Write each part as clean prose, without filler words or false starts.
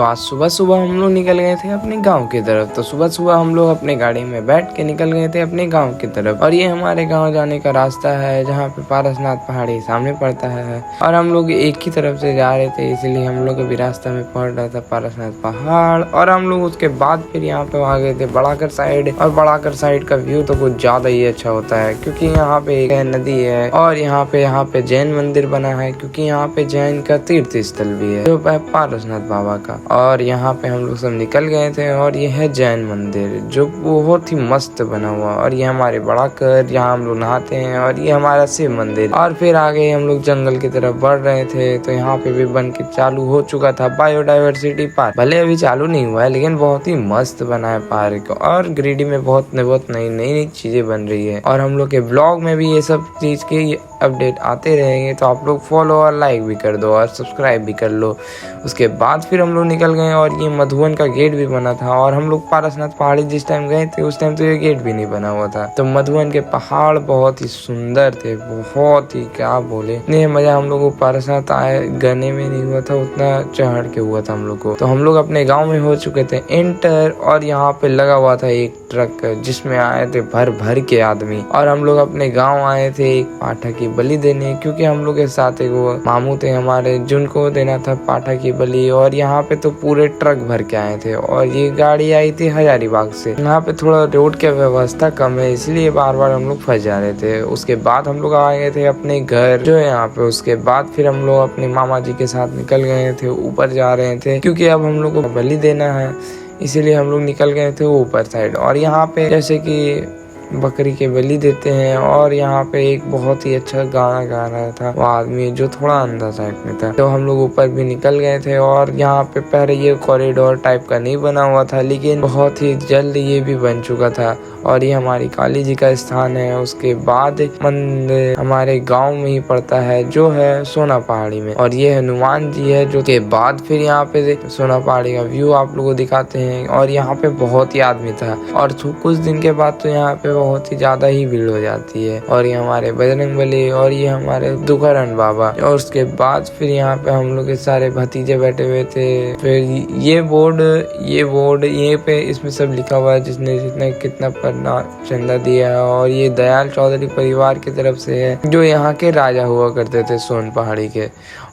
तो आज सुबह सुबह हम लोग निकल गए थे अपने गांव की तरफ। तो सुबह सुबह हम लोग अपने गाड़ी में बैठ के निकल गए थे अपने गांव की तरफ। और ये हमारे गांव जाने का रास्ता है जहाँ पे पारसनाथ पहाड़ी सामने पड़ता है। और हम लोग एक ही तरफ से जा रहे थे, इसीलिए हम लोग अभी रास्ता में पड़ रहा था पारसनाथ पहाड़। और हम लोग उसके बाद फिर यहाँ पे आ गए थे बड़ाकर साइड। और बड़ाकर साइड का व्यू तो कुछ ज्यादा ही अच्छा होता है, क्योंकि यहाँ पे एक नदी है और यहाँ पे जैन मंदिर बना है, क्योंकि यहाँ पे जैन का तीर्थ स्थल भी है जो है पारसनाथ बाबा का। और यहाँ पे हम लोग सब निकल गए थे और ये है जैन मंदिर जो बहुत ही मस्त बना हुआ। और ये हमारे बड़ाकर, यहाँ हम लोग नहाते हैं। और ये हमारा शिव मंदिर। और फिर आगे हम लोग जंगल की तरफ बढ़ रहे थे, तो यहाँ पे भी बन के चालू हो चुका था बायोडाइवर्सिटी पार्क। भले अभी चालू नहीं हुआ है, लेकिन बहुत ही मस्त बना है पार्क। और गिरिडीह में बहुत नई नई चीजें बन रही है। और हम लोग के ब्लॉग में भी ये सब चीज की अपडेट आते रहेंगे, तो आप लोग फॉलो और लाइक भी कर दो और सब्सक्राइब भी कर लो। उसके बाद फिर हम लोग निकल गए और ये मधुवन का गेट भी बना था। और हम लोग पारसनाथ पहाड़ी जिस टाइम गए थे उस टाइम तो ये गेट भी नहीं बना हुआ था। तो मधुवन के पहाड़ बहुत ही सुंदर थे, बहुत ही क्या बोले, इतने मजा हम लोग को पारसनाथ आए गने में नहीं हुआ था, उतना चढ़ के हुआ था हम लोग को। तो हम लोग अपने गाँव में हो चुके थे एंटर। और यहाँ पे लगा हुआ था एक ट्रक जिसमें आए थे भर भर के आदमी। और हम लोग अपने गाँव आए थे एक पाठा की बलि देने, क्योंकि हम लोग के साथ एक वो मामू थे हमारे जिनको देना था पाठा की बलि। और यहाँ पे तो पूरे ट्रक भर के आए थे। और ये गाड़ी आई थी हजारीबाग से। यहाँ पे थोड़ा रोड की व्यवस्था कम है, इसलिए बार बार हम लोग फंस जा रहे थे। उसके बाद हम लोग आ गए थे अपने घर जो है यहाँ पे। उसके बाद फिर हम लोग अपने मामा जी के साथ निकल गए थे, ऊपर जा रहे थे, क्योंकि अब हम लोग को बलि देना है, इसीलिए हम लोग निकल गए थे ऊपर साइड। और यहाँ पे जैसे कि बकरी के बलि देते हैं। और यहाँ पे एक बहुत ही अच्छा गाना गा रहा था वो आदमी जो थोड़ा अंदर साइड में था। तो हम लोग ऊपर भी निकल गए थे। और यहाँ पे पहले ये कॉरिडोर टाइप का नहीं बना हुआ था, लेकिन बहुत ही जल्द ये भी बन चुका था। और ये हमारी काली जी का स्थान है। उसके बाद मंदिर हमारे गांव में ही पड़ता है जो है सोना पहाड़ी में। और ये हनुमान जी है जो के बाद फिर यहाँ पे सोना पहाड़ी का व्यू आप लोगों को दिखाते हैं। और यहाँ पे बहुत ही आदमी था। और कुछ दिन के बाद तो यहाँ पे बहुत ही ज्यादा ही भीड़ हो जाती है। और ये हमारे बजरंगबली और ये हमारे दुखहरण बाबा। और उसके बाद फिर यहाँ पे हम लोग के सारे भतीजे बैठे हुए थे। फिर ये बोर्ड ये पे इसमें सब लिखा हुआ है जिसने कितना चंदा दिया है। और ये दयाल चौधरी परिवार की तरफ से है जो यहाँ के राजा हुआ करते थे सोन पहाड़ी के।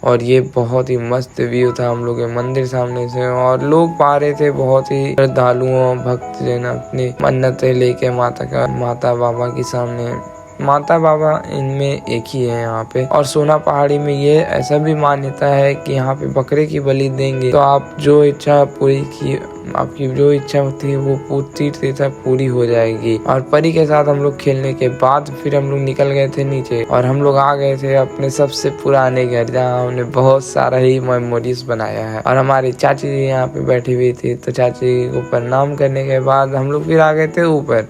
और ये बहुत ही मस्त व्यू था हम लोग के मंदिर सामने से। और लोग पा रहे थे, बहुत ही श्रद्धालुओं भक्त जन अपनी मन्नतें लेके माता बाबा के सामने। माता बाबा इनमें एक ही है यहाँ पे। और सोना पहाड़ी में ये ऐसा भी मान्यता है कि यहाँ पे बकरे की बलि देंगे तो आप जो इच्छा पूरी की, आपकी जो इच्छा होती है वो तीर्थ पूरी हो जाएगी। और परी के साथ हम लोग खेलने के बाद फिर हम लोग निकल गए थे नीचे। और हम लोग आ गए थे अपने सबसे पुराने घर जहाँ हमने बहुत सारा ही मेमोरीज बनाया है। और हमारी चाची जी यहाँ पे बैठी हुई थी, तो चाची को प्रणाम करने के बाद हम लोग फिर आ गए थे ऊपर।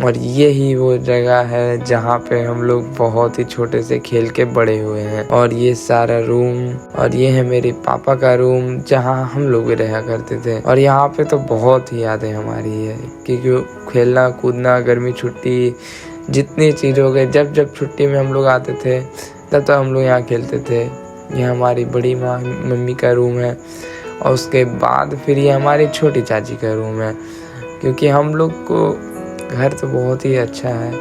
और यही वो जगह है जहाँ पे हम लोग बहुत ही छोटे से खेल के बड़े हुए हैं। और ये सारा रूम, और ये है मेरे पापा का रूम जहाँ हम लोग रहा करते थे। और यहाँ पे तो बहुत ही यादें हमारी है, क्योंकि खेलना कूदना, गर्मी छुट्टी, जितनी चीज़ हो गई, जब छुट्टी में हम लोग आते थे तब तो हम लोग यहाँ खेलते थे। ये हमारी बड़ी मम्मी का रूम है। और उसके बाद फिर ये हमारी छोटी चाची का रूम है, क्योंकि हम लोग को घर तो बहुत ही अच्छा है।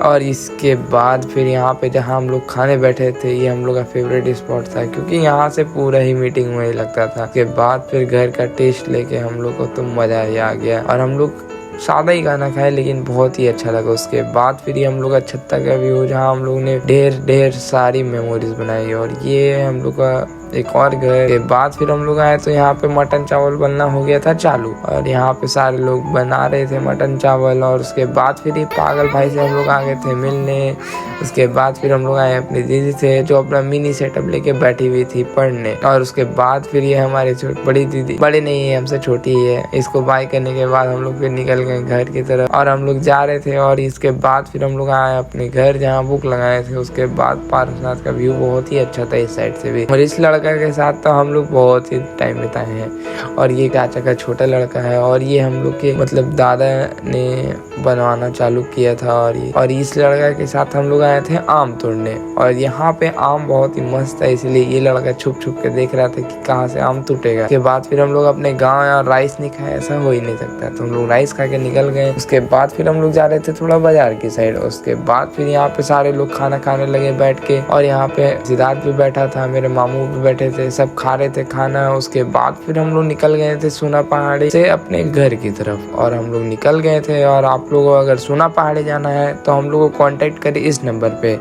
और इसके बाद फिर यहाँ पे जहाँ हम लोग खाने बैठे थे, ये हम लोग का फेवरेट स्पॉट था, क्योंकि यहाँ से पूरा ही मीटिंग वही लगता था। उसके बाद फिर घर का टेस्ट लेके हम लोग को तो मजा ही आ गया। और हम लोग सादा ही खाना खाए, लेकिन बहुत ही अच्छा लगा। उसके बाद फिर हम लोग का छत्ता का व्यू जहाँ हम लोग ने ढेर सारी मेमोरीज बनाई। और ये हम लोग का एक और घर के बाद फिर हम लोग आए तो यहाँ पे मटन चावल बनना हो गया था चालू। और यहाँ पे सारे लोग बना रहे थे मटन चावल। और उसके बाद फिर ये पागल भाई से हम लोग आ गए थे मिलने। उसके बाद फिर हम लोग आए अपनी दीदी से जो अपना मिनी सेटअप लेके बैठी हुई थी पढ़ने। और उसके बाद फिर ये हमारे बड़ी दीदी, बड़ी नहीं है हमसे छोटी ही है, इसको बाय करने के बाद हम लोग फिर निकल गए घर की तरफ। और हम लोग जा रहे थे। और इसके बाद फिर हम लोग आए अपने घर जहाँ बुक लगाए थे। उसके बाद पारसनाथ का व्यू बहुत ही अच्छा था इस साइड से भी। और इस लड़का के साथ तो हम लोग बहुत ही टाइम बिताए हैं। और ये चाचा का छोटा लड़का है और ये हम लोग के मतलब दादा ने बनवाना चालू किया था। और इस लड़का के साथ हम लोग आए थे आम तोड़ने। और यहाँ पे आम बहुत ही मस्त है, इसलिए ये लड़का छुप छुप के देख रहा था कि कहाँ से आम टूटेगा। उसके बाद फिर हम लोग अपने गाँव या राइस नहीं खाए, ऐसा हो ही नहीं सकता, तो हम लोग राइस खा के निकल गए। उसके बाद फिर हम लोग जा रहे थे थोड़ा बाजार की साइड। उसके बाद फिर यहाँ पे सारे लोग खाना खाने लगे बैठ के। और यहाँ पे सिद्धार्थ भी बैठा था, मेरे मामू भी बैठे थे, सब खा रहे थे खाना। उसके बाद फिर हम लोग निकल गए थे सोना पहाड़ी से अपने घर की तरफ। और हम लोग निकल गए थे। और आप लोगों को अगर सोना पहाड़ी जाना है तो हम लोग को कांटेक्ट करें इस नंबर पे।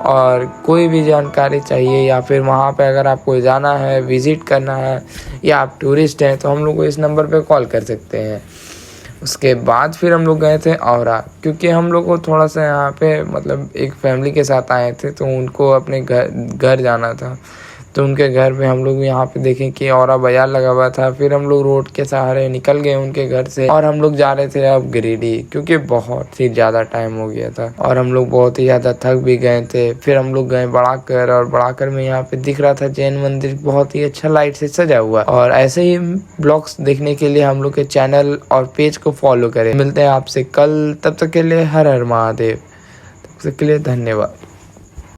और कोई भी जानकारी चाहिए या फिर वहाँ पे अगर आपको जाना है, विजिट करना है या आप टूरिस्ट हैं तो हम लोग को इस नंबर पे कॉल कर सकते हैं। उसके बाद फिर हम लोग गए थे औरा, क्योंकि हम लोग को थोड़ा सा यहाँ पे मतलब एक फैमिली के साथ आए थे तो उनको अपने घर जाना था। तो उनके घर पे हम लोग यहाँ पे देखें कि औरा बाजार लगा हुआ था। फिर हम लोग रोड के सहारे निकल गए उनके घर से और हम लोग जा रहे थे अब गिरिडीह, क्योंकि बहुत ही ज़्यादा टाइम हो गया था और हम लोग बहुत ही ज़्यादा थक भी गए थे। फिर हम लोग गए बड़ाकर, और बड़ाकर में यहाँ पे दिख रहा था जैन मंदिर बहुत ही अच्छा लाइट से सजा हुआ। और ऐसे ही ब्लॉग्स देखने के लिए हम लोग के चैनल और पेज को फॉलो करें। मिलते हैं आपसे कल, तब तक के लिए हर हर महादेव। तब तक के लिए धन्यवाद।